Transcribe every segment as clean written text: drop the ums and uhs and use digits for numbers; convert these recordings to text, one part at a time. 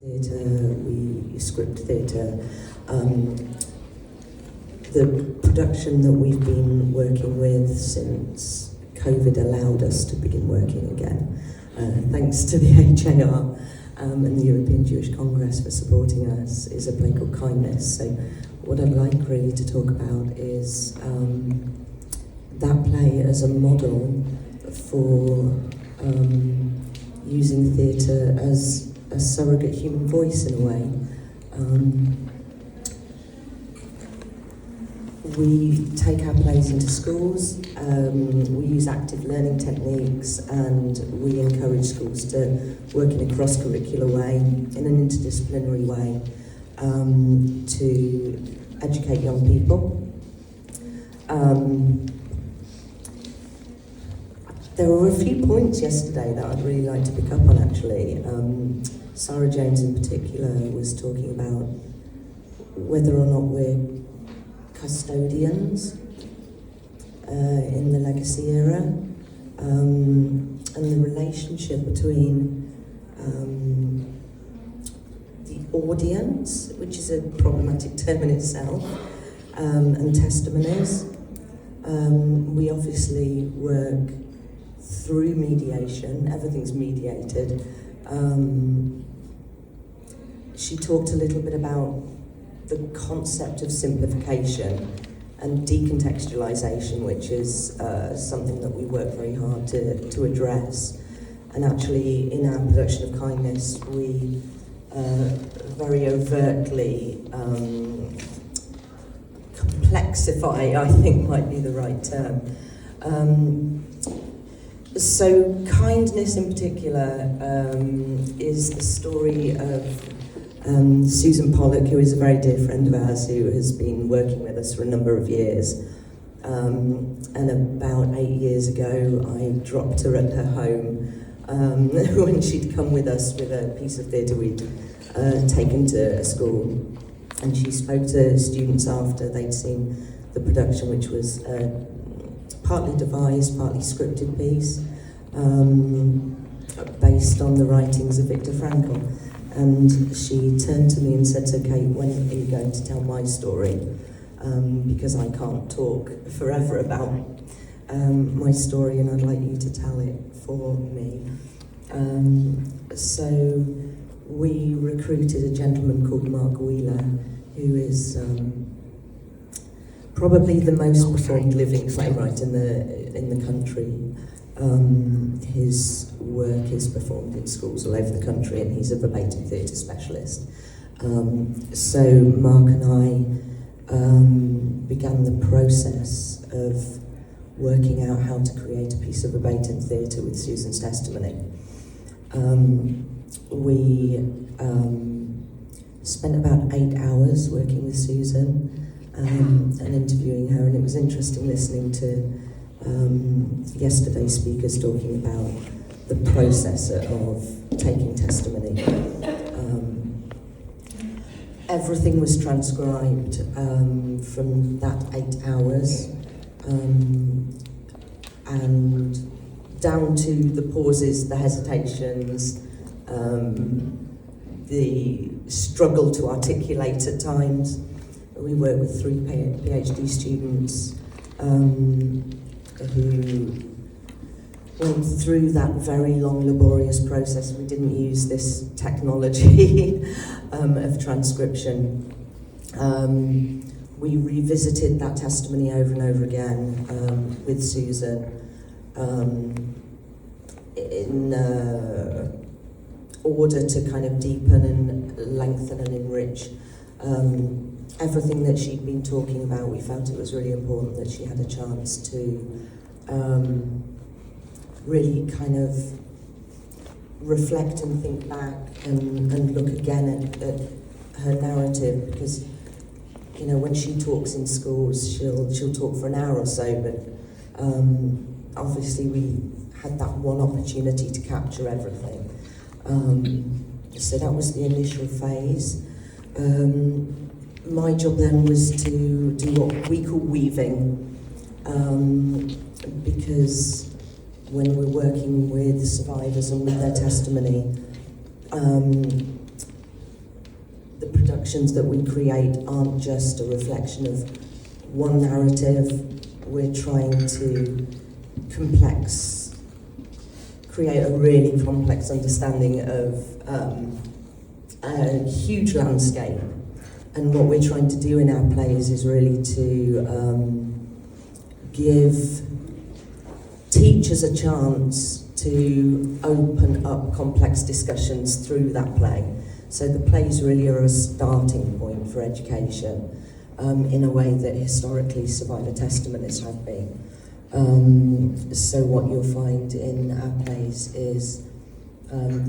Theatre, we script theatre. The production that we've been working with since COVID allowed us to begin working again, thanks to the HAR and the European Jewish Congress for supporting us, is a play called Kindness. So what I'd like really to talk about is that play as a model for using theatre as a surrogate human voice in a way. We take our plays into schools, we use active learning techniques, and we encourage schools to work in a cross-curricular way, in an interdisciplinary way, to educate young people. There were a few points yesterday that I'd really like to pick up on, actually. Sarah Jones in particular was talking about whether or not we're custodians in the legacy era, and the relationship between the audience, which is a problematic term in itself, and testimonies. We obviously work through mediation, everything's mediated. She talked a little bit about the concept of simplification and decontextualization, which is something that we work very hard to address. And actually, in our production of Kindness, we very overtly complexify, I think might be the right term. So Kindness in particular is the story of Susan Pollock, who is a very dear friend of ours, who has been working with us for a number of years. And about 8 years ago, I dropped her at her home when she'd come with us with a piece of theatre we'd taken to a school. And she spoke to students after they'd seen the production, which was partly devised, partly scripted piece, based on the writings of Viktor Frankl. And she turned to me and said, "So Kate, when are you going to tell my story? Because I can't talk forever about my story, and I'd like you to tell it for me." So we recruited a gentleman called Mark Wheeler, who is probably the most performed living playwright in the country. His work is performed in schools all over the country, and he's a verbatim theatre specialist. So Mark and I began the process of working out how to create a piece of verbatim theatre with Susan's testimony. We spent about 8 hours working with Susan and interviewing her, and it was interesting listening to yesterday's speakers talking about the process of taking testimony. Everything was transcribed from that 8 hours, and down to the pauses, the hesitations, the struggle to articulate at times. We worked with 3 PhD students who went through that very long, laborious process. We didn't use this technology of transcription. We revisited that testimony over and over again with Susan in order to kind of deepen and lengthen and enrich everything that she'd been talking about. We felt it was really important that she had a chance to really kind of reflect and think back and look again at her narrative, because, you know, when she talks in schools, she'll talk for an hour or so, but obviously we had that one opportunity to capture everything. So that was the initial phase. My job then was to do what we call weaving, because when we're working with survivors and with their testimony, the productions that we create aren't just a reflection of one narrative. We're trying to create a really complex understanding of a huge landscape. And what we're trying to do in our plays is really to give teachers a chance to open up complex discussions through that play. So the plays really are a starting point for education in a way that historically survivor testimonies have been. So what you'll find in our plays is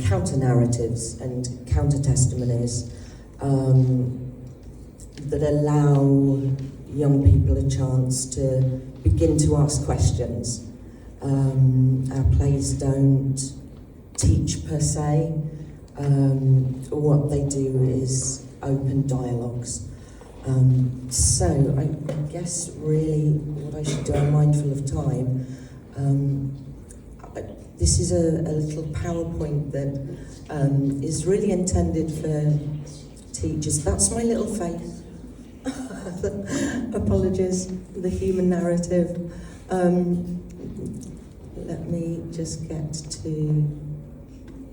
counter-narratives and counter-testimonies that allow young people a chance to begin to ask questions. Our plays don't teach per se. What they do is open dialogues. So I guess really what I should do, I'm mindful of time. This is a little PowerPoint that is really intended for teachers. That's my little face. Apologies, the human narrative. Let me just get to,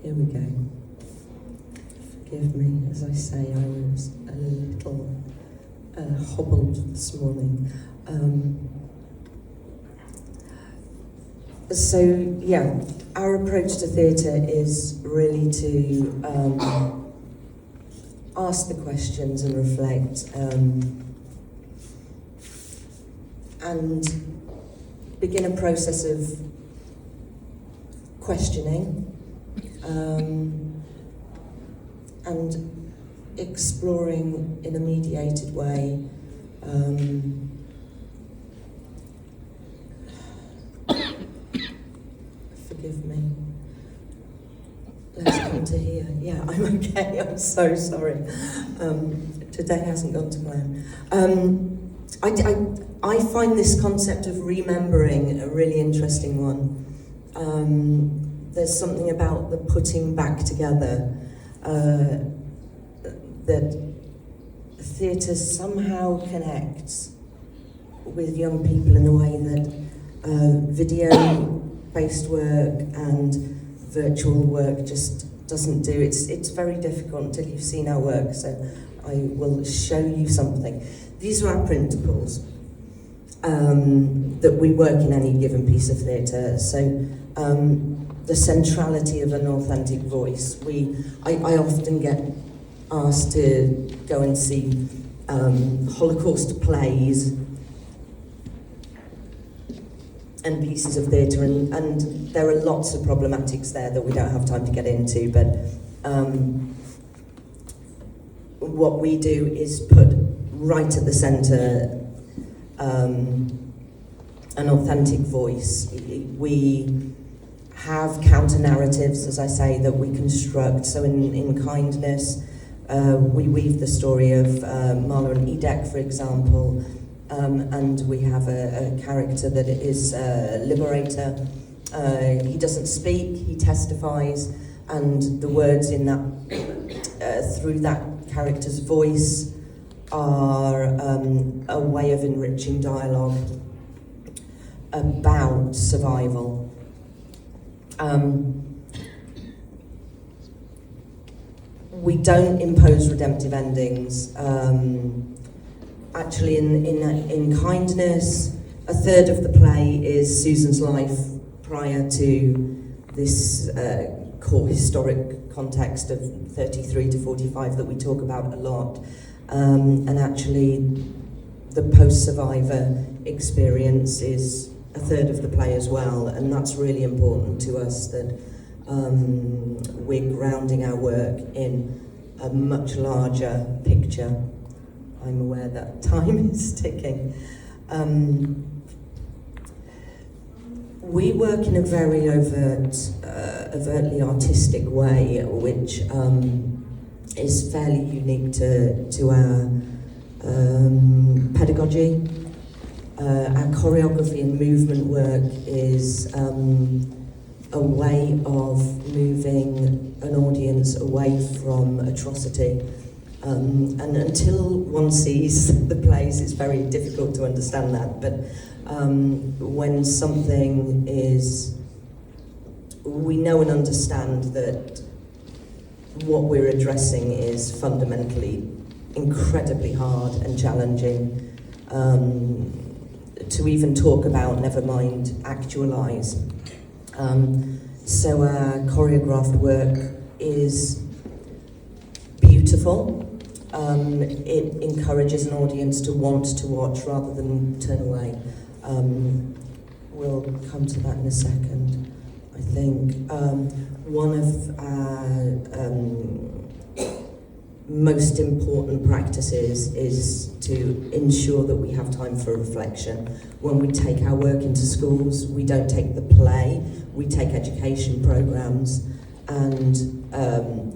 here we go. Forgive me, as I say, I was a little hobbled this morning. So yeah, our approach to theatre is really to ask the questions and reflect and begin a process of questioning and exploring in a mediated way forgive me. Let's come to here. Yeah, I'm okay. I'm so sorry. Today hasn't gone to plan. I find this concept of remembering a really interesting one. There's something about the putting back together that theatre somehow connects with young people in a way that video-based work and virtual work just doesn't do. It's very difficult until you've seen our work, so I will show you something. These are our principles that we work in any given piece of theatre. So the centrality of an authentic voice. I often get asked to go and see Holocaust plays and pieces of theatre, and there are lots of problematics there that we don't have time to get into, but what we do is put right at the centre an authentic voice. We have counter-narratives, as I say, that we construct. So in Kindness, we weave the story of Marla and Edek, for example, and we have a character that is a liberator. He doesn't speak, he testifies, and the words in that, through that character's voice, are a way of enriching dialogue about survival. We don't impose redemptive endings. Actually, in Kindness, a third of the play is Susan's life prior to this core historic context of 33 to 45 that we talk about a lot. And actually, the post-survivor experience is a third of the play as well, and that's really important to us, that we're grounding our work in a much larger picture. I'm aware that time is ticking. We work in a very overtly artistic way, which is fairly unique to our pedagogy. Our choreography and movement work is a way of moving an audience away from atrocity And until one sees the plays, it's very difficult to understand that. But when something is, we know and understand that what we're addressing is fundamentally incredibly hard and challenging to even talk about, never mind actualise. So our choreographed work is beautiful. It encourages an audience to want to watch rather than turn away. We'll come to that in a second, I think. One of our most important practices is to ensure that we have time for reflection. When we take our work into schools, we don't take the play, we take education programs, and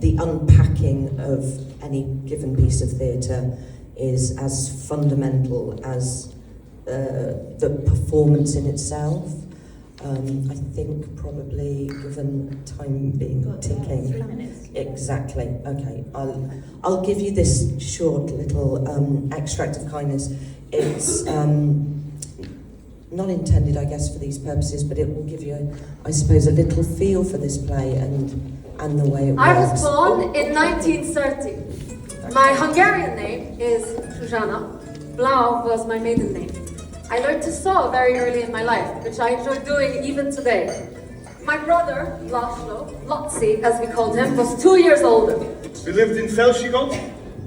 the unpacking of any given piece of theatre is as fundamental as the performance in itself. I think probably, given time being ticking, 3 minutes. Exactly. Okay, I'll give you this short little extract of kindness. It's not intended, I guess, for these purposes, but it will give you, I suppose, a little feel for this play and the way it works. I was born in 1930. My Hungarian name is Zsuzsana. Blau was my maiden name. I learned to sew very early in my life, which I enjoy doing even today. My brother, Laszlo, Lotzi as we called him, was 2 years older. We lived in Felshigot,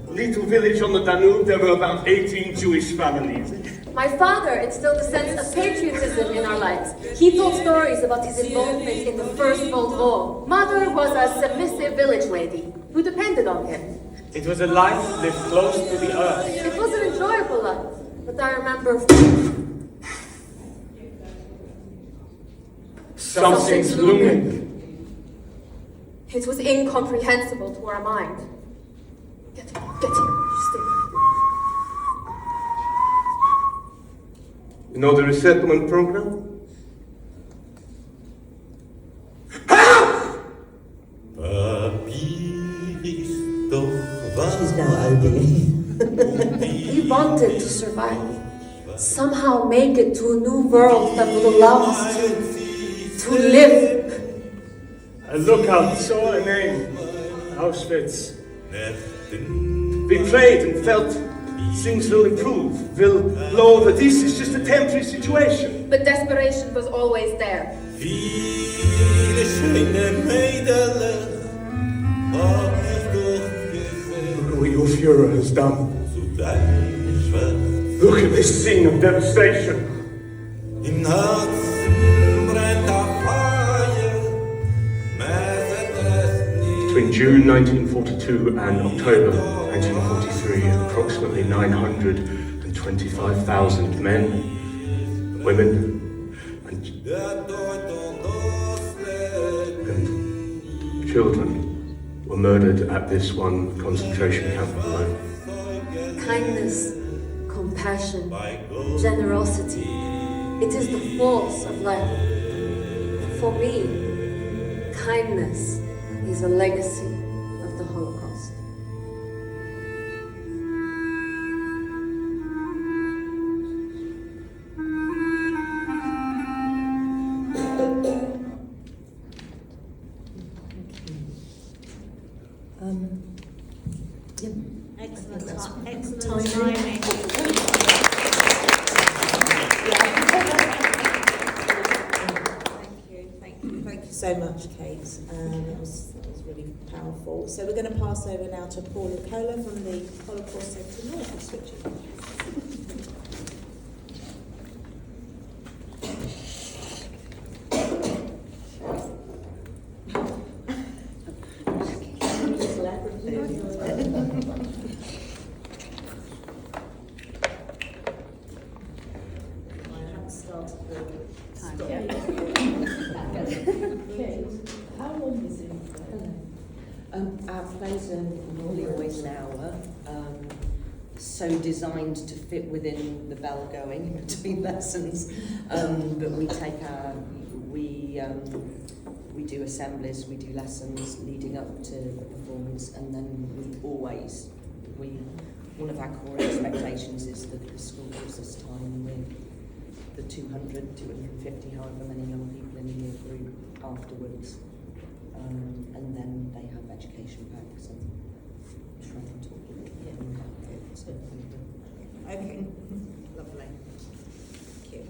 a little village on the Danube. There were about 18 Jewish families. My father instilled a sense of patriotism in our lives. He told stories about his involvement in the First World War. Mother was a submissive village lady who depended on him. It was a life lived close to the earth. It was an enjoyable life, but I remember Something's looming. it was incomprehensible to our mind. Get here, stay. You know the resettlement program? She's now OB. We wanted to survive. Somehow make it to a new world that would allow us to live. A lookout saw a name, Auschwitz. We prayed and felt things will improve, will blow over. This is just a temporary situation. But desperation was always there. Look at what your Führer has done. Look at this scene of devastation. Between June 1942 and October 1943, approximately 925,000 men, women, and children were murdered at this one concentration camp alone. Kindness, compassion, generosity. It is the force of life. For me, kindness is a legacy of the Holocaust. Yep. Excellent timing. Thank you so much, Cate. That was really powerful. So we're going to pass over now to Paula Kolar from the Holocaust Centre North of Switzerland. Our plays are normally always an hour, so designed to fit within the bell going between lessons. But we take we do assemblies, we do lessons leading up to the performance, and then we always one of our core expectations is that the school gives us time with the 200, 250, however many young people in the year group afterwards. And then they have education packs and try and talk a little bit more about it. So, Okay, lovely. Thank you.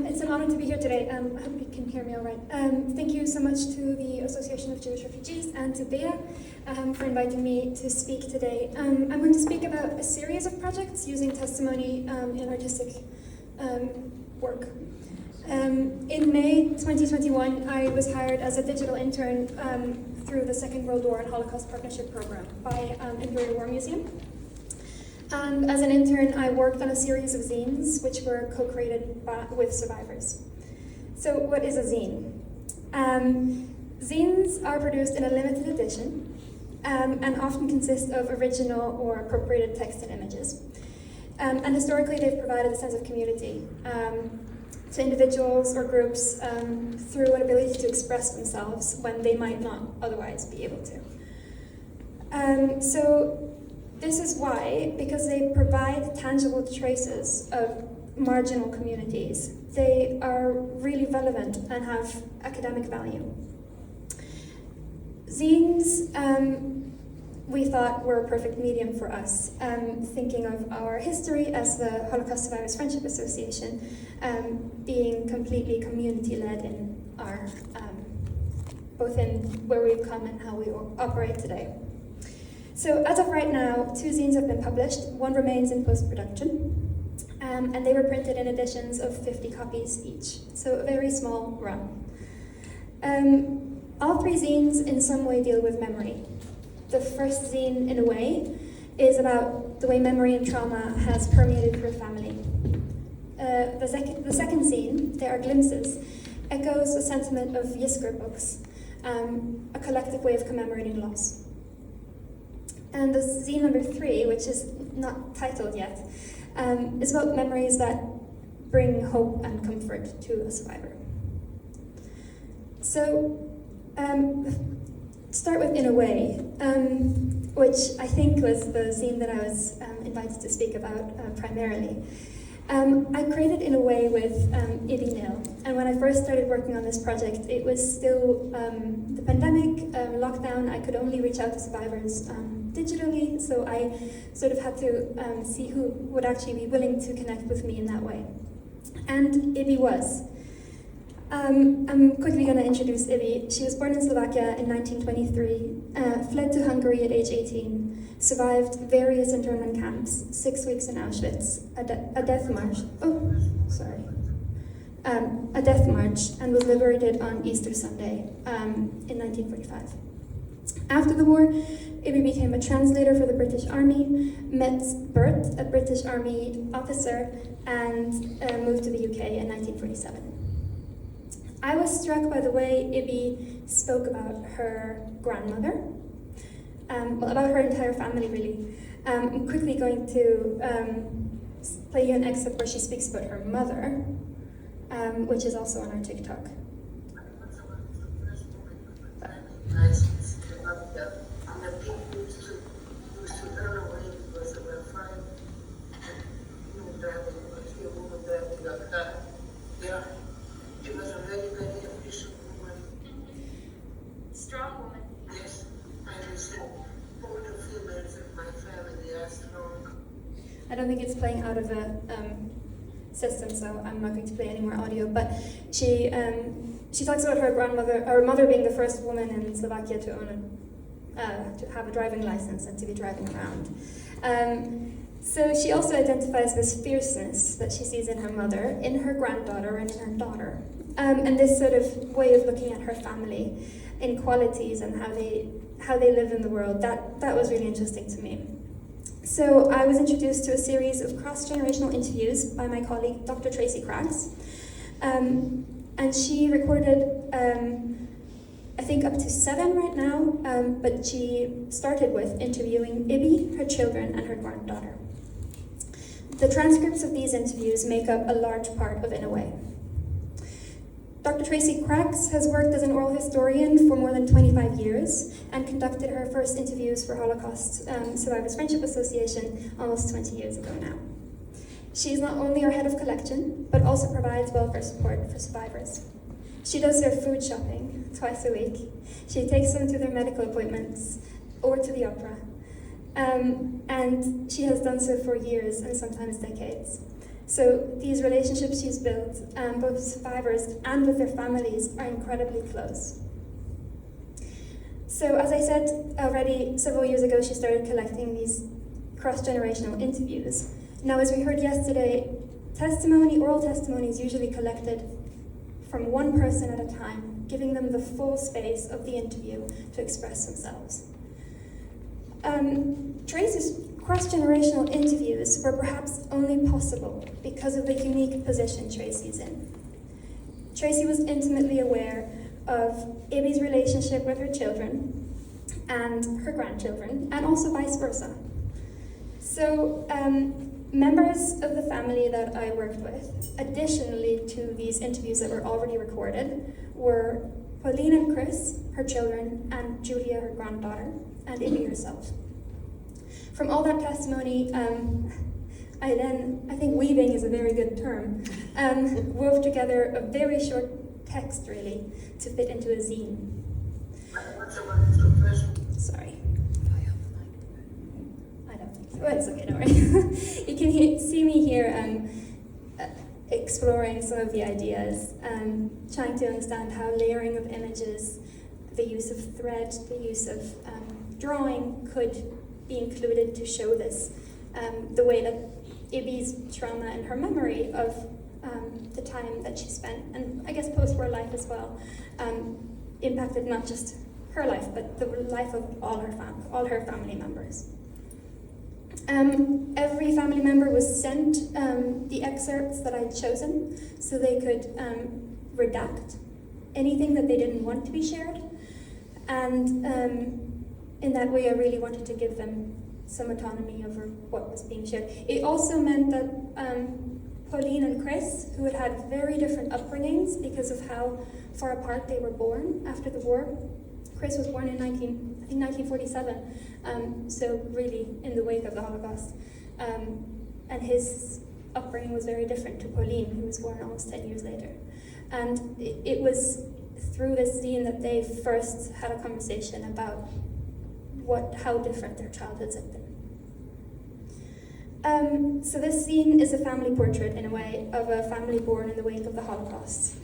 It's an honor to be here today. I hope you can hear me all right. Thank you so much to the Association of Jewish Refugees and to Bea for inviting me to speak today. I'm going to speak about a series of projects using testimony in artistic work. In May 2021, I was hired as a digital intern through the Second World War and Holocaust Partnership Program by Imperial War Museum. And as an intern, I worked on a series of zines which were co-created with survivors. So what is a zine? Zines are produced in a limited edition and often consist of original or appropriated text and images. And historically, they've provided a sense of community to individuals or groups through an ability to express themselves when they might not otherwise be able to. So this is why, because they provide tangible traces of marginal communities, they are really relevant and have academic value. Zines, we thought were a perfect medium for us, thinking of our history as the Holocaust Survivors Friendship Association, being completely community-led in our, both in where we've come and how we operate today. So as of right now, 2 zines have been published, 1 remains in post-production, and they were printed in editions of 50 copies each, so a very small run. All 3 zines in some way deal with memory. The first zine, in a way, is about the way memory and trauma has permeated through a family. The second zine, There Are Glimpses, echoes a sentiment of Yisker books, a collective way of commemorating loss. And the zine number 3, which is not titled yet, is about memories that bring hope and comfort to a survivor. So, start with In a Way, which I think was the zine that I was invited to speak about primarily. I created In a Way with Ibby Nil, and when I first started working on this project, it was still the pandemic, lockdown. I could only reach out to survivors digitally, so I sort of had to see who would actually be willing to connect with me in that way. And Ibby was. I'm quickly going to introduce Ibby. She was born in Slovakia in 1923, fled to Hungary at age 18, survived various internment camps, 6 weeks in Auschwitz, a death march, a death march, and was liberated on Easter Sunday in 1945. After the war, Ibby became a translator for the British Army, met Bert, a British Army officer, and moved to the UK in 1947. I was struck by the way Ibby spoke about her grandmother, about her entire family, really. I'm quickly going to play you an excerpt where she speaks about her mother, which is also on our TikTok. She was a very, very ambitious woman. Strong woman. Yes, I said all the females in my family are strong. I don't think it's playing out of the system, so I'm not going to play any more audio. But she talks about her mother being the first woman in Slovakia to own to have a driving license and to be driving around. So she also identifies this fierceness that she sees in her mother, in her granddaughter, and in her daughter. And this sort of way of looking at her family, inequalities, and how they live in the world, that was really interesting to me. So I was introduced to a series of cross-generational interviews by my colleague, Dr. Tracy Craggs. And she recorded, I think, up to 7 right now, but she started with interviewing Ibby, her children, and her granddaughter. The transcripts of these interviews make up a large part of In a Way. Dr. Tracy Craggs has worked as an oral historian for more than 25 years and conducted her first interviews for Holocaust Survivors Friendship Association almost 20 years ago now. She is not only our head of collection, but also provides welfare support for survivors. She does their food shopping twice a week. She takes them to their medical appointments or to the opera. And she has done so for years and sometimes decades. So these relationships she's built, both with survivors and with their families, are incredibly close. So as I said already, several years ago, she started collecting these cross-generational interviews. Now, as we heard yesterday, oral testimony is usually collected from one person at a time, giving them the full space of the interview to express themselves. Tracy's cross-generational interviews were perhaps only possible because of the unique position Tracy's in. Tracy was intimately aware of Ibby's relationship with her children and her grandchildren, and also vice versa. So, members of the family that I worked with, additionally to these interviews that were already recorded, were Pauline and Chris, her children, and Julia, her granddaughter, and Ibby herself. From all that testimony, I think weaving is a very good term, wove together a very short text, really, to fit into a zine. Sorry. I don't think so. Oh, it's okay, don't worry. You can see me here exploring some of the ideas, trying to understand how layering of images, the use of thread, the use of drawing could be included to show this, the way that Ibby's trauma and her memory of the time that she spent, and I guess post-war life as well, impacted not just her life, but the life of all her family members. Every family member was sent the excerpts that I'd chosen, so they could redact anything that they didn't want to be shared, and in that way I really wanted to give them some autonomy over what was being shared. It also meant that Pauline and Chris, who had very different upbringings because of how far apart they were born after the war. Chris was born in 1947, so really in the wake of the Holocaust. And his upbringing was very different to Pauline, who was born almost 10 years later. And it was through this zine that they first had a conversation about how different their childhoods had been. So this zine is a family portrait, in a way, of a family born in the wake of the Holocaust.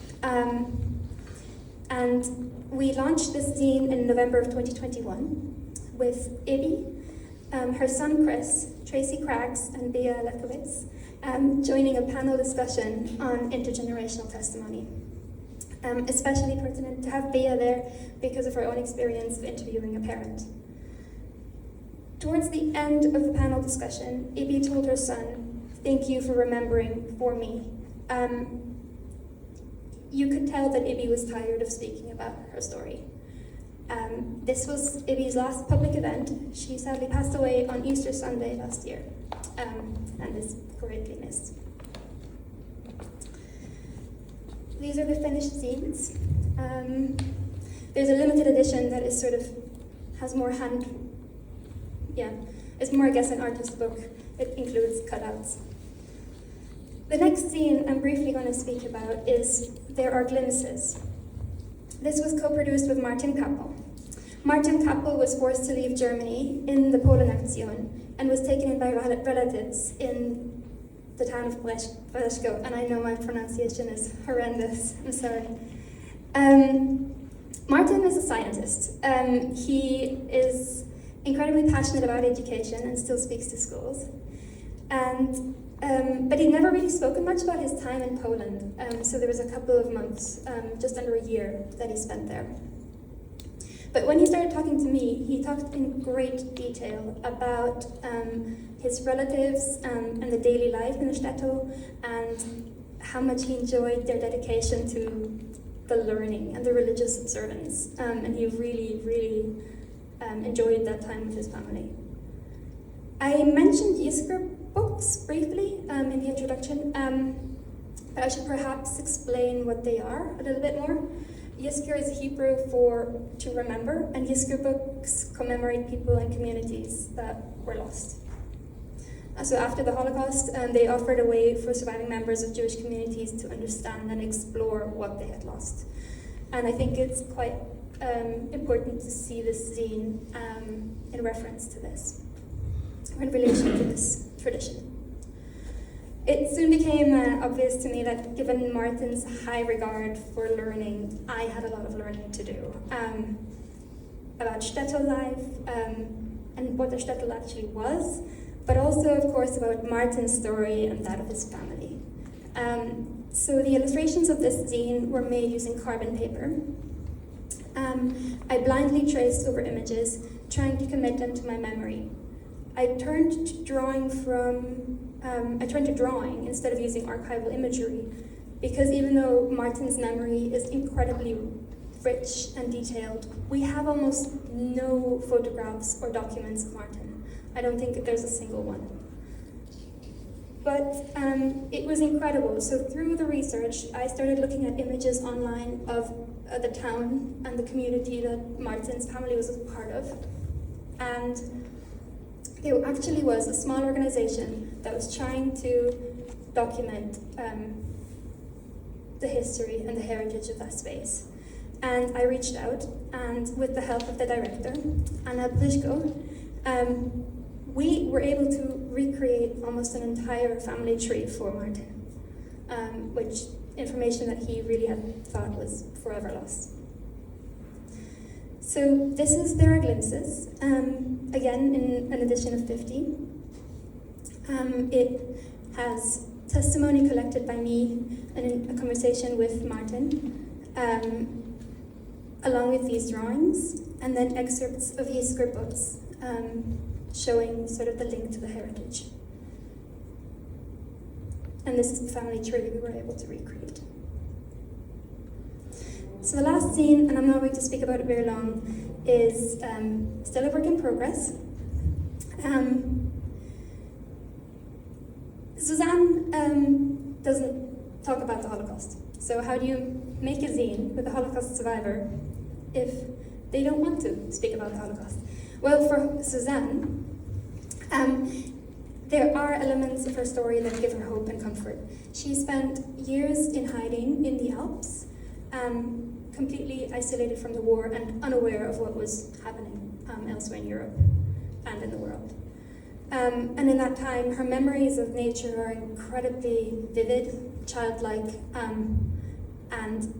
And we launched this zine in November of 2021 with Ibby, her son Chris, Tracy Craggs, and Bea Lekowitz, joining a panel discussion on intergenerational testimony. Especially pertinent to have Bea there because of her own experience of interviewing a parent. Towards the end of the panel discussion, Ibby told her son, "Thank you for remembering for me." You could tell that Ibby was tired of speaking about her story. This was Ibby's last public event. She sadly passed away on Easter Sunday last year, and is greatly missed. These are the finished zines. There's a limited edition that is has more it's more, I guess, an artist's book. It includes cutouts. The next zine I'm briefly going to speak about is There Are Glimpses. This was co-produced with Martin Kappel. Martin Kappel was forced to leave Germany in the Polenaktion and was taken in by relatives in the town of Breszko, and I know my pronunciation is horrendous, I'm sorry. Martin is a scientist. He is incredibly passionate about education and still speaks to schools. But he'd never really spoken much about his time in Poland, so there was a couple of months, just under a year, that he spent there. But when he started talking to me, he talked in great detail about his relatives and the daily life in the shtetl, and how much he enjoyed their dedication to the learning and the religious observance, and he really, really enjoyed that time with his family. I mentioned Yisker books briefly in the introduction. but I should perhaps explain what they are a little bit more. Yizkor is Hebrew for to remember, and Yizkor books commemorate people and communities that were lost. So after the Holocaust, they offered a way for surviving members of Jewish communities to understand and explore what they had lost. And I think it's quite important to see this zine in reference to this, or in relation to this tradition. It soon became obvious to me that given Martin's high regard for learning, I had a lot of learning to do about shtetl life and what the shtetl actually was, but also, of course, about Martin's story and that of his family. So the illustrations of this zine were made using carbon paper. I blindly traced over images, trying to commit them to my memory. I turned to drawing instead of using archival imagery, because even though Martin's memory is incredibly rich and detailed, we have almost no photographs or documents of Martin. I don't think that there's a single one. But it was incredible. So through the research, I started looking at images online of the town and the community that Martin's family was a part of. And there actually was a small organization that was trying to document the history and the heritage of that space. And I reached out, and with the help of the director, Anna Pliszko, we were able to recreate almost an entire family tree for Martin, which information that he really had thought was forever lost. So this is There Are Glimpses, again in an edition of 50. It has testimony collected by me and in a conversation with Martin, along with these drawings, and then excerpts of Yizkor books, showing sort of the link to the heritage. And this is the family tree we were able to recreate. So the last scene, and I'm not going to speak about it very long, is still a work in progress. Suzanne doesn't talk about the Holocaust. So how do you make a zine with a Holocaust survivor if they don't want to speak about the Holocaust? Well, for Suzanne, there are elements of her story that give her hope and comfort. She spent years in hiding in the Alps, completely isolated from the war and unaware of what was happening elsewhere in Europe and in the world. And in that time, her memories of nature are incredibly vivid, childlike, and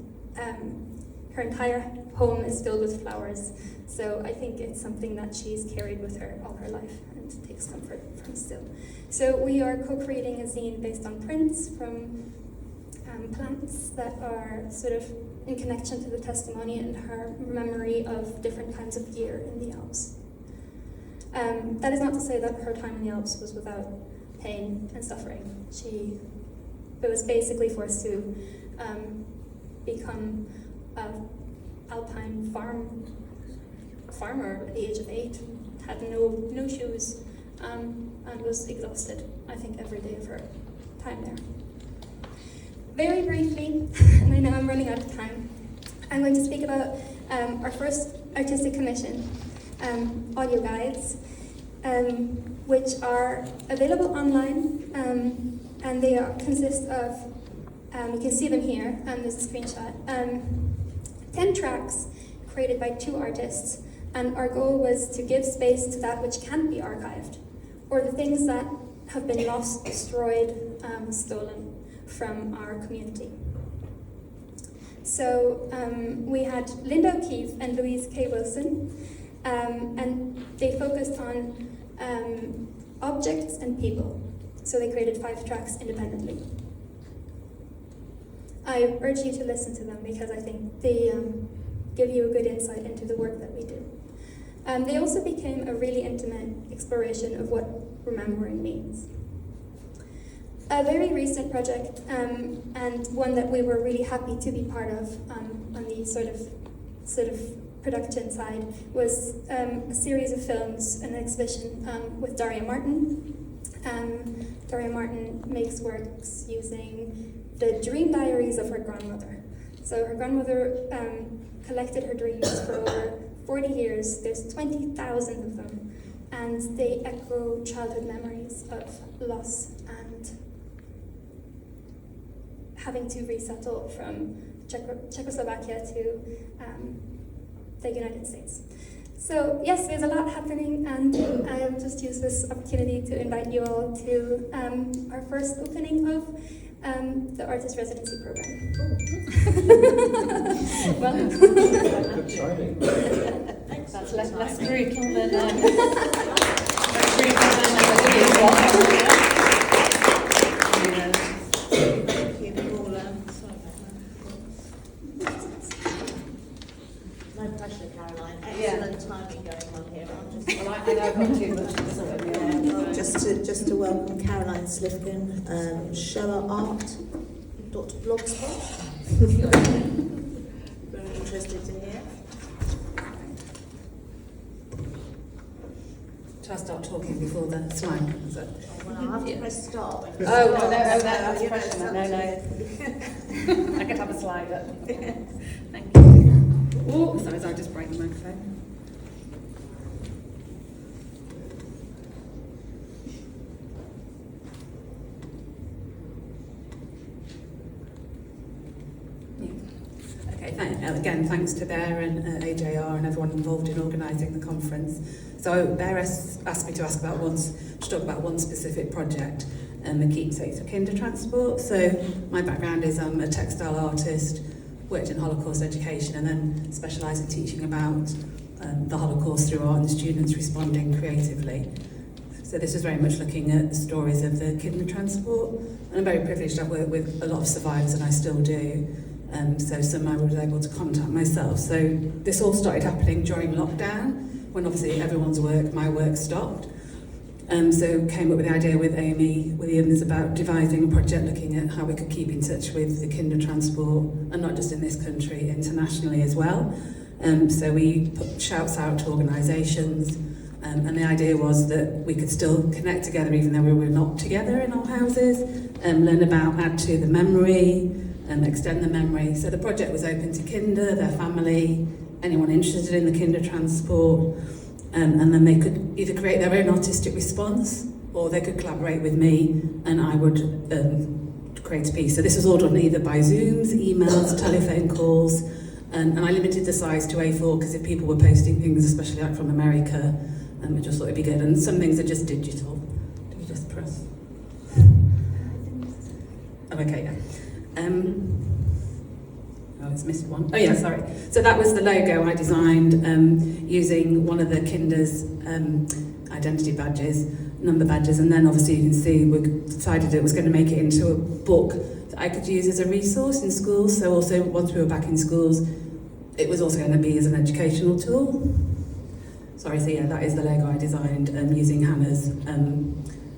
her entire home is filled with flowers. So I think it's something that she's carried with her all her life and takes comfort from still. So we are co-creating a zine based on prints from plants that are sort of in connection to the testimony and her memory of different times of year in the Alps. That is not to say that her time in the Alps was without pain and suffering. She was basically forced to become an alpine farmer at the age of 8, had no shoes, and was exhausted, I think, every day of her time there. Very briefly, and I know I'm running out of time, I'm going to speak about our first artistic commission, audio guides, which are available online, and they consist of, you can see them here, there's a screenshot, 10 tracks created by 2 artists, and our goal was to give space to that which can't be archived, or the things that have been lost, destroyed, stolen from our community. So we had Linda O'Keefe and Louise K. Wilson, and they focused on objects and people. So they created 5 tracks independently. I urge you to listen to them because I think they give you a good insight into the work that we do. They also became a really intimate exploration of what remembering means. A very recent project, and one that we were really happy to be part of on the sort of production side, was a series of films, an exhibition with Daria Martin. Daria Martin makes works using the dream diaries of her grandmother. So her grandmother collected her dreams for over 40 years. There's 20,000 of them, and they echo childhood memories of loss and having to resettle from Czechoslovakia to the United States. So yes, there's a lot happening, and I will just use this opportunity to invite you all to our first opening of the artist residency program. Well, Good timing. That's less brutal than less brutal than Thank you, Paula. Sorry about that. No pressure, Caroline. Excellent timing going on here. I know I've got too much to say. Just to welcome Caroline Slifkin, Shoahart.blogspot. Very interested to hear. Shall I start talking before the slide? Well, I have to press start. No, that's pressure. No. I could have a slide up. Thank you. Oh, sorry, I'll just break the microphone. Again, thanks to Bear and AJR and everyone involved in organising the conference. So Bear asked me to talk about one specific project, the keepsakes for kinder transport. So my background is I'm a textile artist, worked in Holocaust education, and then specialised in teaching about the Holocaust through art and students responding creatively. So this is very much looking at the stories of the kinder transport, and I'm very privileged. I've worked with a lot of survivors, and I still do. So some I was able to contact myself. So this all started happening during lockdown, when obviously my work stopped. So came up with the idea with Amy Williams about devising a project looking at how we could keep in touch with the kinder transport, and not just in this country, internationally as well. So we put shouts out to organisations, and the idea was that we could still connect together even though we were not together in our houses, learn about, add to the memory, and extend the memory. So the project was open to kinder, their family, anyone interested in the kinder transport, and then they could either create their own artistic response, or they could collaborate with me, and I would create a piece. So this was all done either by Zooms, emails, telephone calls, and I limited the size to A4 because if people were posting things, especially like from America, I just thought it'd be good. And some things are just digital. Do we just press? Oh, okay, yeah. It's missed one. Oh yeah, sorry. So that was the logo I designed using one of the kinder's identity badges, number badges, and then obviously you can see we decided it was going to make it into a book that I could use as a resource in schools. So also once we were back in schools, it was also going to be as an educational tool. Sorry, so yeah, that is the logo I designed using Hannah's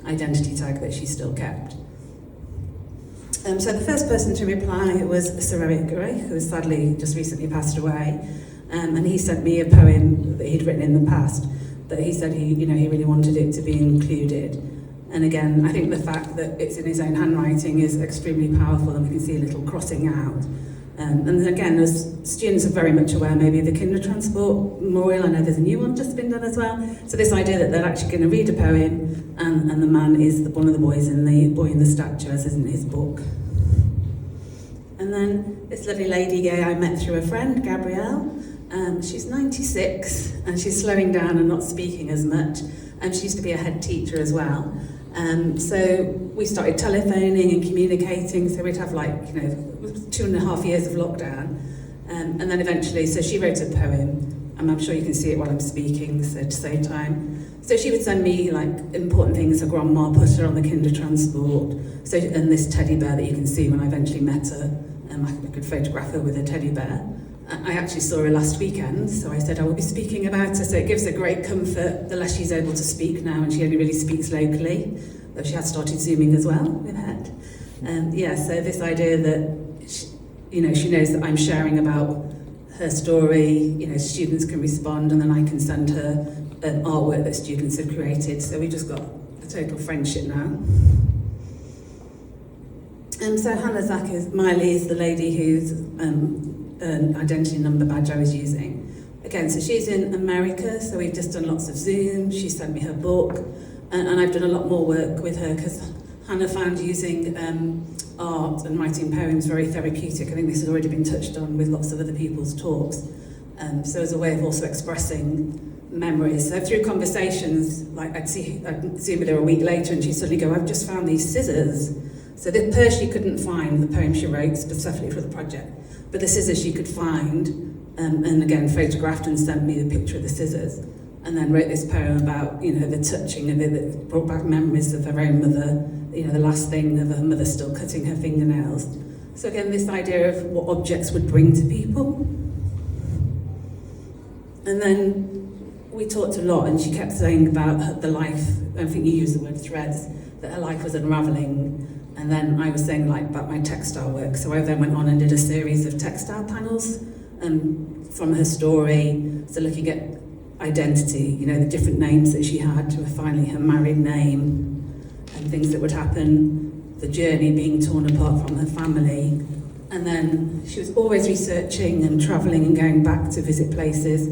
identity tag that she still kept. So the first person to reply was Ceramic Gray, who has sadly just recently passed away, and he sent me a poem that he'd written in the past that he said he really wanted it to be included. And again, I think the fact that it's in his own handwriting is extremely powerful, and we can see a little crossing out. And again, as students are very much aware maybe of the kinder transport memorial, I know there's a new one just been done as well. So this idea that they're actually going to read a poem, and the man is one of the boys in the boy in the statue, as is in his book. And then this lovely lady gay I met through a friend, Gabrielle. She's 96 and she's slowing down and not speaking as much. And she used to be a head teacher as well. So we started telephoning and communicating. So we'd have 2.5 years of lockdown. And then eventually, so she wrote a poem, and I'm sure you can see it while I'm speaking, so to save time. So she would send me important things her grandma put her on the kinder transport. So, and this teddy bear that you can see when I eventually met her, I could photograph her with a teddy bear. I actually saw her last weekend, so I said I will be speaking about her, so it gives her great comfort the less she's able to speak now, and she only really speaks locally, though she has started Zooming as well with Het. So this idea that she knows that I'm sharing about her story, students can respond, and then I can send her artwork that students have created, so we just got a total friendship now. So Hannah Miley is the lady whose identity number badge I was using. Again, so she's in America, so we've just done lots of Zoom. She sent me her book, and I've done a lot more work with her because Hannah found using art and writing poems very therapeutic. I think this has already been touched on with lots of other people's talks. So as a way of also expressing memories. So through conversations, like I'd Zoom with her a week later and she'd suddenly go, I've just found these scissors. So the purse she couldn't find, the poem she wrote specifically for the project, but the scissors she could find, and again photographed and sent me the picture of the scissors. And then wrote this poem about, the touching of it that brought back memories of her own mother, the last thing of her mother still cutting her fingernails. So again, this idea of what objects would bring to people. And then we talked a lot, and she kept saying about the life, I think you used the word threads, that her life was unravelling. And then I was saying about my textile work. So I then went on and did a series of textile panels from her story, so looking at identity, the different names that she had, to finally her married name, and things that would happen, the journey being torn apart from her family. And then she was always researching and travelling and going back to visit places.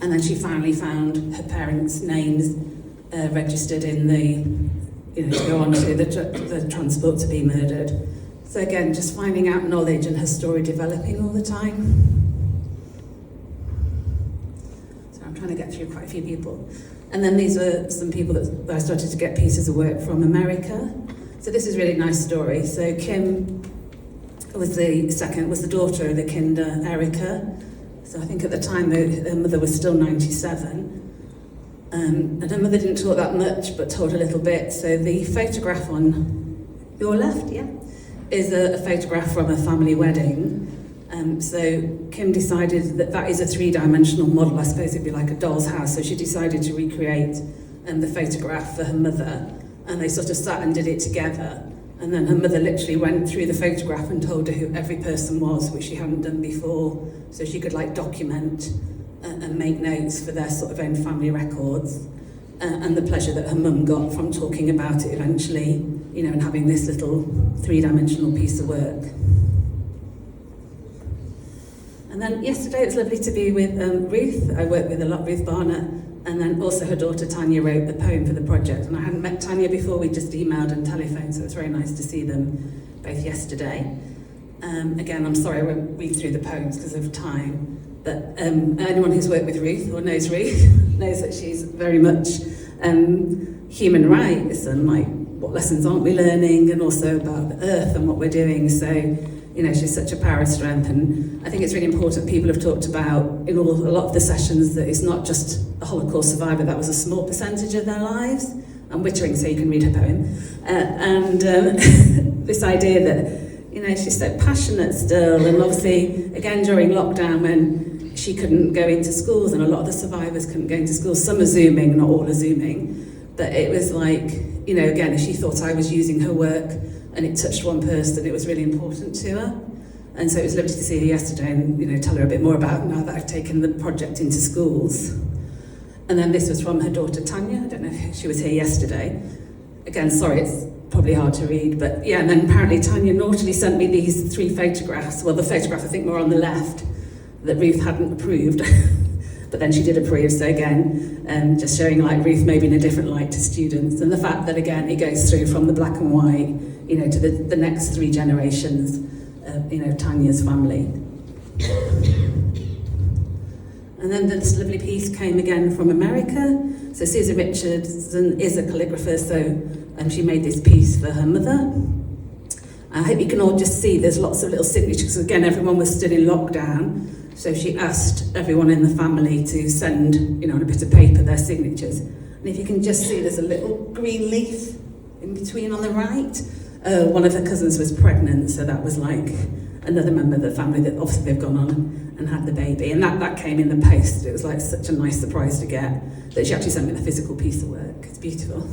And then she finally found her parents' names registered in the, to go on to the transport to be murdered. So again, just finding out knowledge and her story developing all the time. So I'm trying to get through quite a few people. And then these were some people that I started to get pieces of work from America. So this is a really nice story. So Kim was the daughter of the kinder, Erica. So I think at the time her mother was still 97. And her mother didn't talk that much, but told a little bit. So the photograph on your left, is a photograph from a family wedding. So Kim decided that is a three-dimensional model. I suppose it'd be like a doll's house. So she decided to recreate the photograph for her mother. And they sort of sat and did it together. And then her mother literally went through the photograph and told her who every person was, which she hadn't done before. So she could document and make notes for their sort of own family records. And the pleasure that her mum got from talking about it eventually, and having this little three-dimensional piece of work. And then yesterday it was lovely to be with Ruth. I worked with a lot, Ruth Barnett, and then also her daughter Tanya wrote the poem for the project. And I hadn't met Tanya before, we just emailed and telephoned, so it was very nice to see them both yesterday. Again, I'm sorry I won't read through the poems because of time, but anyone who's worked with Ruth or knows Ruth knows that she's very much human rights and what lessons aren't we learning, and also about the earth and what we're doing. So, she's such a power of strength, and I think it's really important. People have talked about in a lot of the sessions that it's not just a Holocaust survivor, that was a small percentage of their lives. I'm wittering so you can read her poem. This idea that, she's so passionate still, and obviously, again, during lockdown when she couldn't go into schools, and a lot of the survivors couldn't go into schools, some are Zooming, not all are Zooming, but it was again, if she thought I was using her work and it touched one person, it was really important to her. And so it was lovely to see her yesterday and, tell her a bit more about now that I've taken the project into schools. And then this was from her daughter Tanya. I don't know if she was here yesterday. Again, sorry, it's probably hard to read, but and then apparently Tanya naughtily sent me these 3 photographs. Well, the photograph I think more on the left that Ruth hadn't approved, but then she did approve. So again, just showing Ruth maybe in a different light to students, and the fact that again it goes through from the black and white, to the next 3 generations of Tanya's family. And then this lovely piece came again from America. So Susan Richardson is a calligrapher, and she made this piece for her mother. I hope you can all just see there's lots of little signatures. Again, everyone was still in lockdown, so she asked everyone in the family to send, on a bit of paper, their signatures. And if you can just see, there's a little green leaf in between on the right. One of her cousins was pregnant, so that was another member of the family that obviously they've gone on and had the baby. And that came in the post. It was such a nice surprise to get that she actually sent me the physical piece of work. It's beautiful.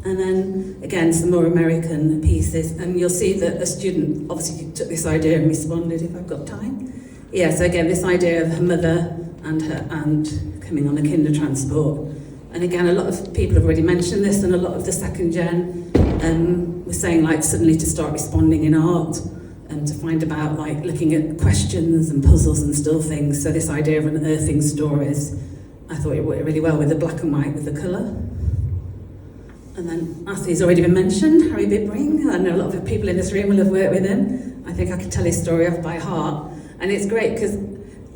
And then, again, some more American pieces. And you'll see that a student obviously took this idea and responded, if I've got time. So again, this idea of her mother and her aunt coming on a kinder transport. And again, a lot of people have already mentioned this, and a lot of the second gen were saying like suddenly to start responding in art and to find about like looking at questions and puzzles and still things. So this idea of unearthing stories, I thought it worked really well with the black and white with the colour. And then, as he's already been mentioned, Harry Bibbring. I know a lot of the people in this room will have worked with him. I think I can tell his story off by heart. And it's great because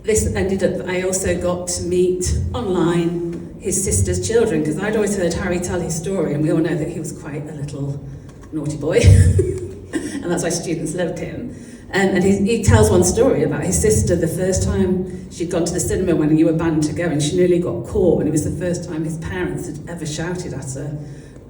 this ended up, I also got to meet online his sister's children, because I'd always heard Harry tell his story, and we all know that he was quite a little naughty boy. And that's why students loved him. And he tells one story about his sister, the first time she'd gone to the cinema when you were banned to go, and she nearly got caught, and it was the first time his parents had ever shouted at her.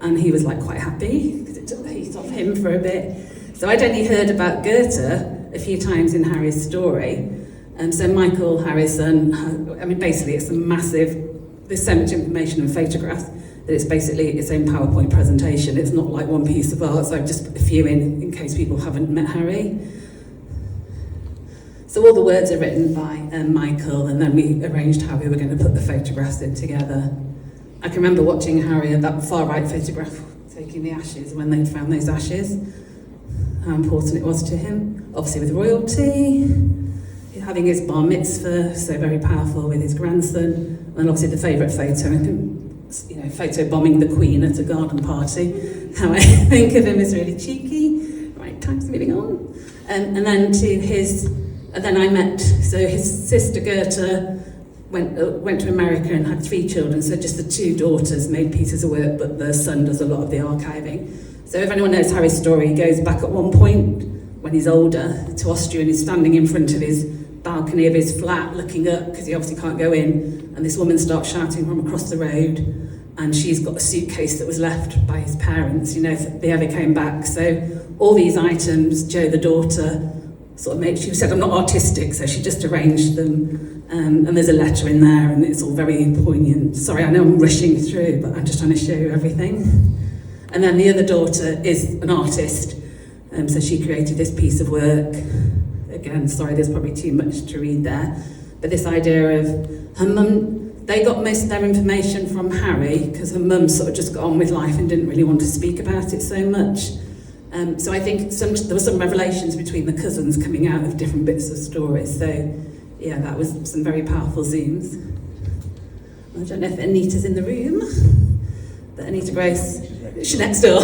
And he was like quite happy, because it took the heat off him for a bit. So I'd only heard about Goethe a few times in Harry's story. And so Michael, Harry's son, I mean, basically it's a massive, there's so much information and photographs that it's basically its own PowerPoint presentation. It's not like one piece of art, so I've just put a few in case people haven't met Harry. So all the words are written by Michael, and then we arranged how we were going to put the photographs in together. I can remember watching Harry at that far right photograph, taking the ashes, when they'd found those ashes, how important it was to him, obviously with royalty, having his bar mitzvah, so very powerful with his grandson, and obviously the favourite photo, you know, photo bombing the Queen at a garden party. How I think of him is really cheeky. Right, time's moving on. And then to his, and then I met, so his sister Goethe went to America and had 3 children, so just the 2 daughters made pieces of work, but the son does a lot of the archiving. So if anyone knows Harry's story, he goes back at one point, when he's older, to Austria, and he's standing in front of his balcony of his flat looking up, because he obviously can't go in, and this woman starts shouting from across the road, and she's got a suitcase that was left by his parents, you know, if they ever came back. So all these items, Jo, the daughter, sort of made, she said I'm not artistic, so she just arranged them, and there's a letter in there, and it's all very poignant. Sorry, I know I'm rushing through, but I'm just trying to show you everything. And then the other daughter is an artist, so she created this piece of work. Again, sorry, there's probably too much to read there, but this idea of her mum, they got most of their information from Harry, because her mum sort of just got on with life and didn't really want to speak about it so much. So I think there were some revelations between the cousins coming out of different bits of stories. So yeah, that was some very powerful zooms. I don't know if Anita's in the room, but Anita Grace, she's next door.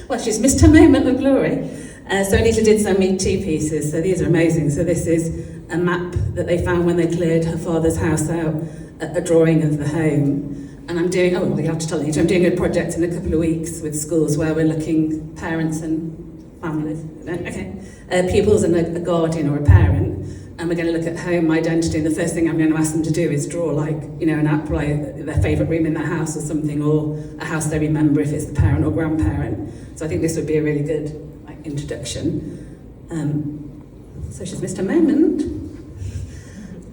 Well, she's missed her moment of glory. So Anita did send me 2 pieces, so these are amazing. So this is a map that they found when they cleared her father's house out, a drawing of the home. And I'm doing, oh, you have to tell Anita, I'm doing a project in a couple of weeks with schools where we're looking, parents and families, pupils and a guardian or a parent, and we're going to look at home identity, and the first thing I'm going to ask them to do is draw, like, you know, an app, like their favourite room in their house or something, or a house they remember if it's the parent or grandparent. So I think this would be a really good introduction. So she's missed a moment.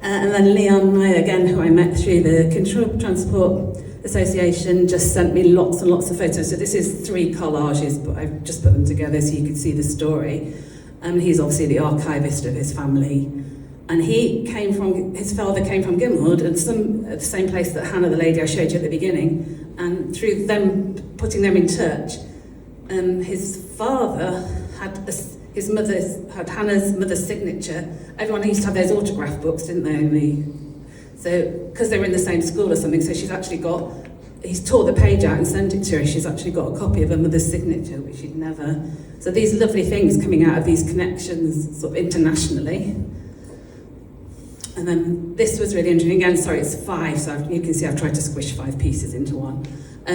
And then Leon Meyer, again, who I met through the Control Transport Association, just sent me lots and lots of photos. So this is 3 collages, but I've just put them together so you can see the story. He's obviously the archivist of his family. And his father came from Gimhold, and at the same place that Hannah, the lady I showed you at the beginning, and through them, putting them in touch, his father had Hannah's mother's signature. Everyone used to have those autograph books, didn't they? So, because they were in the same school or something, so he's tore the page out and sent it to her. She's actually got a copy of her mother's signature, which she'd never. So these lovely things coming out of these connections, sort of internationally. And then this was really interesting. Again, sorry, it's 5, so you can see I've tried to squish 5 pieces into one.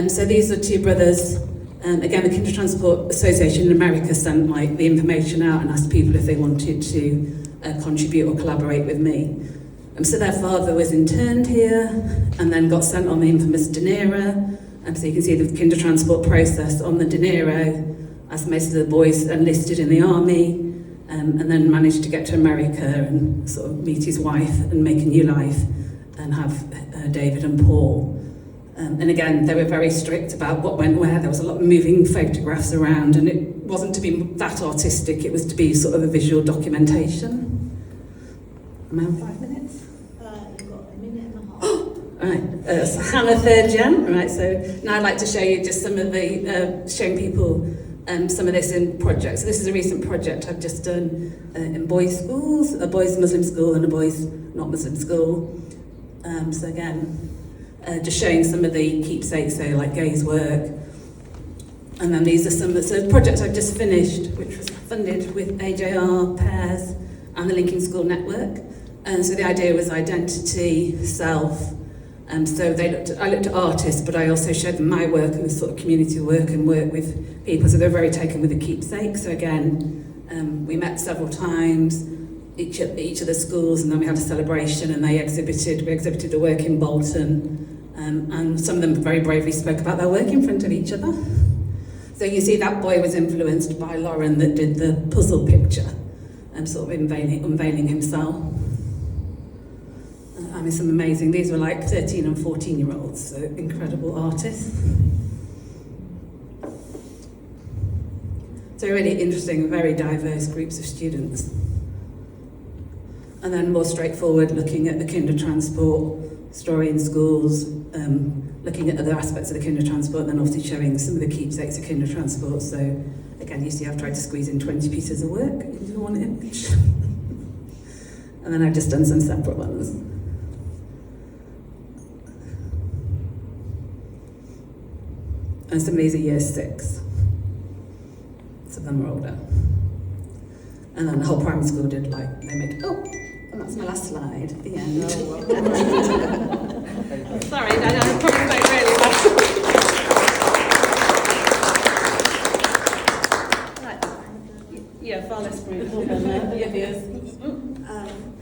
So these are 2 brothers. Again, the Kinder Transport Association in America sent like the information out and asked people if they wanted to contribute or collaborate with me. So their father was interned here and then got sent on the infamous dinero. So you can see the Kinder Transport process on the dinero, as most of the boys enlisted in the army, and then managed to get to America and sort of meet his wife and make a new life and have David and Paul. And again, they were very strict about what went where. There was a lot of moving photographs around, and it wasn't to be that artistic, it was to be sort of a visual documentation. Am I on 5 minutes? You've got a minute and a half. Right, Hannah third gen, right? So now I'd like to show you just some of the, showing people some of this in projects. So this is a recent project I've just done in boys' schools, a boys' Muslim school and a boys' not Muslim school. So again, just showing some of the keepsakes, so like Gay's work. And then these are some of the projects I've just finished, which was funded with AJR, Pairs, and the Linking School Network. And so the idea was identity, self. So I looked at artists, but I also showed them my work and the sort of community work and work with people. So they're very taken with the keepsake. So again, we met several times, each of the schools, and then we had a celebration, and we exhibited the work in Bolton. And some of them very bravely spoke about their work in front of each other. So you see that boy was influenced by Lauren that did the puzzle picture, sort of unveiling himself. I mean, some amazing, these were like 13 and 14-year-olds, so incredible artists. So really interesting, very diverse groups of students. And then more straightforward, looking at the Kindertransport story in schools, looking at other aspects of the Kindertransport, and then obviously showing some of the keepsakes of Kindertransport. So again, you see I've tried to squeeze in 20 pieces of work into one image. And then I've just done some separate ones. And some of these are year 6. Some of them are older. And then the whole primary school did like, they made, and that's my last slide, the end. Sorry, I probably won't really Right. Yeah, far less group.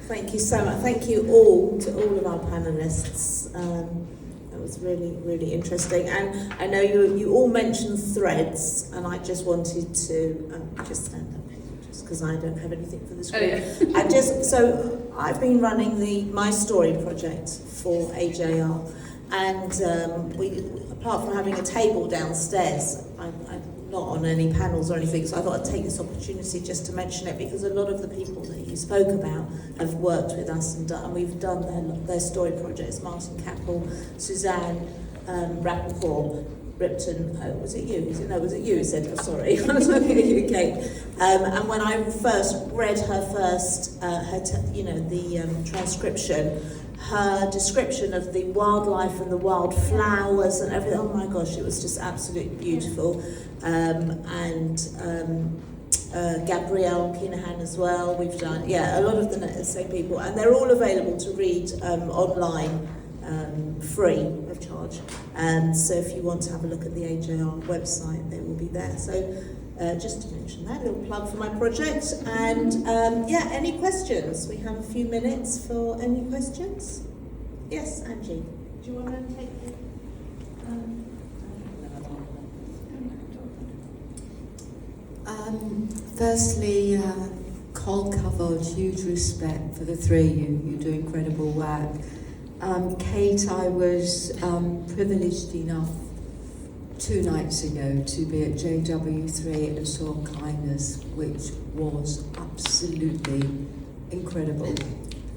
Thank you so much. Thank you all to all of our panellists. That was really, really interesting. And I know you all mentioned threads, and I just wanted to just stand up just because I don't have anything for the screen. Oh, yeah. So I've been running the My Story project for AJR, and we, apart from having a table downstairs, I'm not on any panels or anything, so I thought I'd take this opportunity just to mention it, because a lot of the people that you spoke about have worked with us and we've done their story projects. Martin Capel, Suzanne Rappaport, Ripton, was it you? Was it you who said, oh, sorry, I was looking at you, Kate. And when I first read her first, the transcription, her description of the wildlife and the wildflowers and everything, oh my gosh, it was just absolutely beautiful. Gabrielle Kinahan as well, we've done, a lot of the same people, and they're all available to read online, free of charge. So if you want to have a look at the AJR website, they will be there. So just to mention that, a little plug for my project. And any questions? We have a few minutes for any questions. Yes, Angie, do you want to take it? Firstly, Col covered, huge respect for the three of you. You do incredible work. Cate, I was privileged enough 2 nights ago to be at JW3 and saw Kindness, which was absolutely incredible.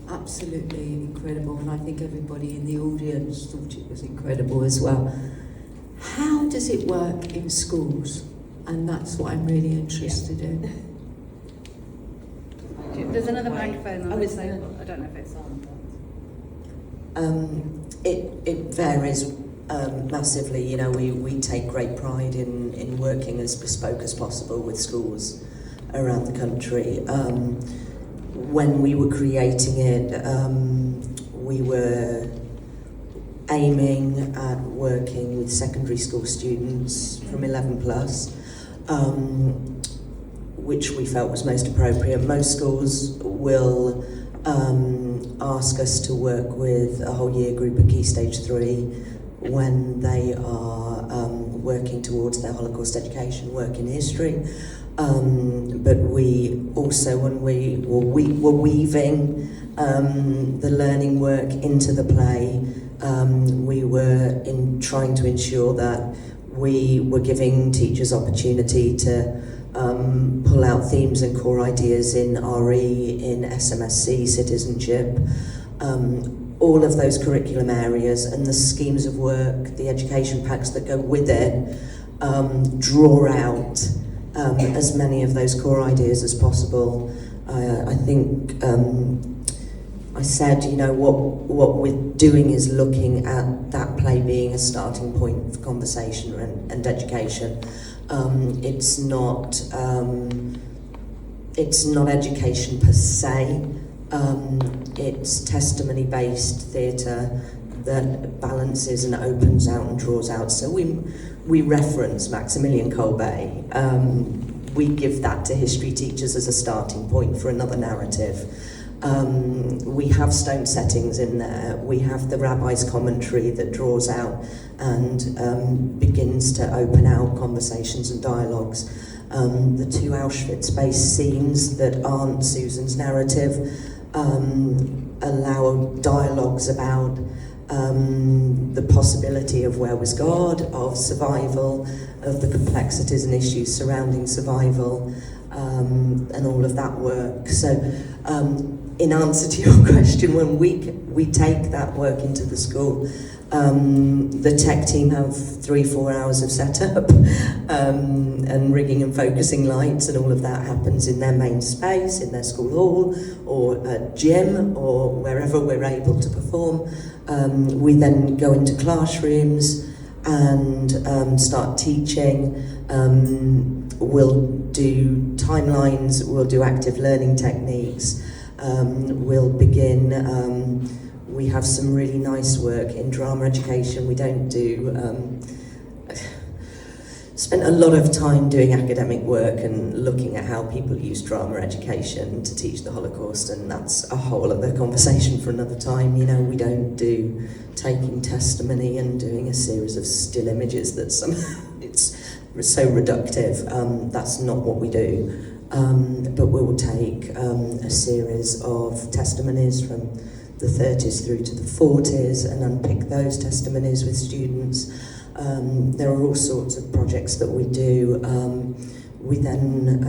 Absolutely incredible, and I think everybody in the audience thought it was incredible as well. How does it work in schools? And that's what I'm really interested in. There's another microphone on, so I don't know if it's on. It varies massively. You know, we take great pride in working as bespoke as possible with schools around the country. When we were creating it, we were aiming at working with secondary school students from 11 plus, which we felt was most appropriate. Most schools will ask us to work with a whole year group at Key Stage 3 when they are working towards their Holocaust education, work in history. But we also, when we were weaving the learning work into the play, we were trying to ensure that we were giving teachers opportunity to pull out themes and core ideas in RE, in SMSC, citizenship, all of those curriculum areas and the schemes of work, the education packs that go with it, draw out as many of those core ideas as possible. I think I said, you know, what we're doing is looking at that play being a starting point for conversation and education. It's not education per se. It's testimony-based theatre that balances and opens out and draws out. So we reference Maximilian Kolbe. We give that to history teachers as a starting point for another narrative. We have stone settings in there. We have the rabbi's commentary that draws out and begins to open out conversations and dialogues. The 2 Auschwitz-based scenes that aren't Susan's narrative allow dialogues about the possibility of where was God, of survival, of the complexities and issues surrounding survival, and all of that work. So in answer to your question, when we take that work into the school, the tech team have 3-4 hours of setup and rigging and focusing lights, and all of that happens in their main space, in their school hall or a gym or wherever we're able to perform. We then go into classrooms and start teaching. We'll do timelines, we'll do active learning techniques, we'll begin. We have some really nice work in drama education. We don't do... spent a lot of time doing academic work and looking at how people use drama education to teach the Holocaust, and that's a whole other conversation for another time. You know, we don't do taking testimony and doing a series of still images that it's so reductive. That's not what we do. But we will take a series of testimonies from the 30s through to the 40s and unpick those testimonies with students. There are all sorts of projects that we do. We then,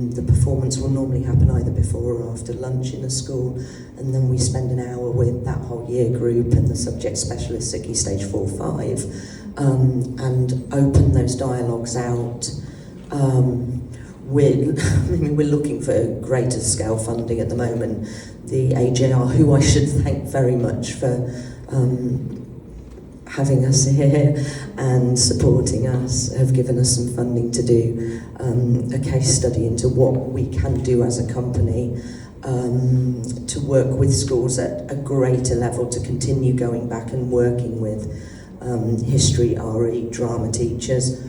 the performance will normally happen either before or after lunch in a school, and then we spend an hour with that whole year group and the subject specialists at Key Stage 4-5, and open those dialogues out. We're looking for greater scale funding at the moment. The AJR, who I should thank very much for having us here and supporting us, have given us some funding to do a case study into what we can do as a company to work with schools at a greater level, to continue going back and working with history, RE, drama teachers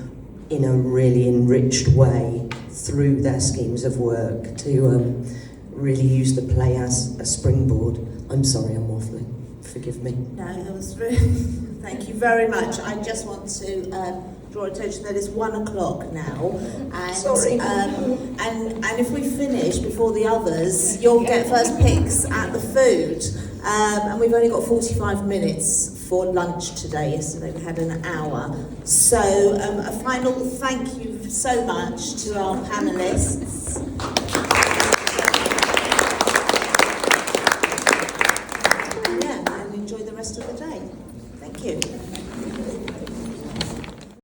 in a really enriched way through their schemes of work, to really use the play as a springboard. I'm sorry, I'm waffling. Forgive me. No, that was really... Thank you very much. I just want to draw attention that it's 1 o'clock now, and Sorry. And if we finish before the others, you'll get first picks at the food. And we've only got 45 minutes for lunch today. Yesterday we had an hour. So a final thank you so much to our panelists.